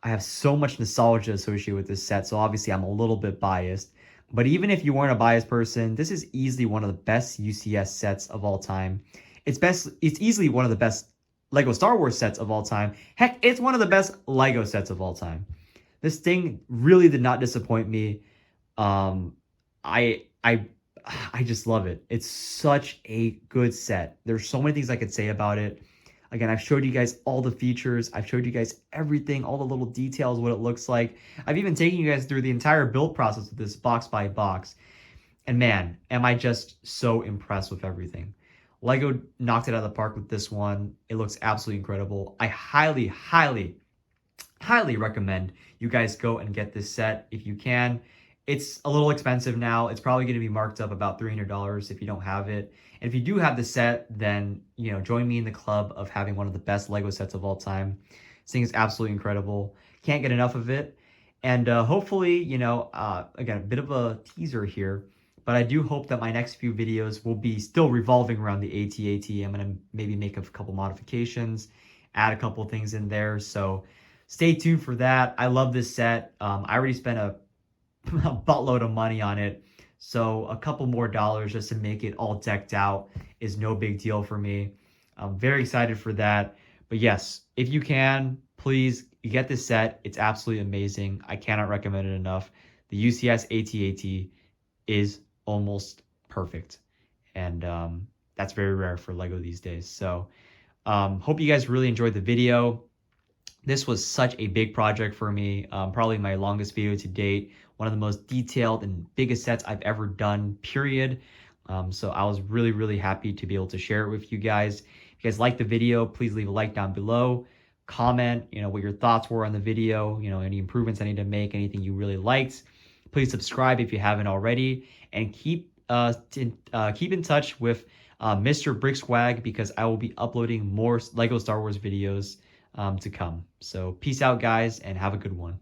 I have so much nostalgia associated with this set, so obviously I'm a little bit biased. But even if you weren't a biased person, this is easily one of the best UCS sets of all time. It's easily one of the best Lego Star Wars sets of all time. Heck, it's one of the best Lego sets of all time. This thing really did not disappoint me. I just love it. It's such a good set. There's so many things I could say about it. Again, I've showed you guys all the features. I've showed you guys everything, all the little details, what it looks like. I've even taken you guys through the entire build process of this box by box. And man, am I just so impressed with everything. Lego knocked it out of the park with this one. It looks absolutely incredible. I highly, highly, highly recommend you guys go and get this set if you can. It's a little expensive now. It's probably going to be marked up about $300 if you don't have it. And if you do have the set, then, you know, join me in the club of having one of the best Lego sets of all time. This thing is absolutely incredible. Can't get enough of it. And hopefully, you know, again, a bit of a teaser here, but I do hope that my next few videos will be still revolving around the AT-AT. I'm going to maybe make a couple modifications, add a couple things in there. So stay tuned for that. I love this set. I already spent a buttload of money on it. So a couple more dollars just to make it all decked out is no big deal for me. I'm very excited for that. But yes, if you can, please get this set. It's absolutely amazing. I cannot recommend it enough. The UCS AT-AT is almost perfect. And that's very rare for Lego these days. So hope you guys really enjoyed the video. This was such a big project for me. Probably my longest video to date. One of the most detailed and biggest sets I've ever done, period. So I was really, really happy to be able to share it with you guys. If you guys liked the video, please leave a like down below. Comment, you know, what your thoughts were on the video, you know, any improvements I need to make, anything you really liked. Please subscribe if you haven't already, and keep in touch with Mr. Brickswag, because I will be uploading more Lego Star Wars videos to come. So peace out, guys, and have a good one.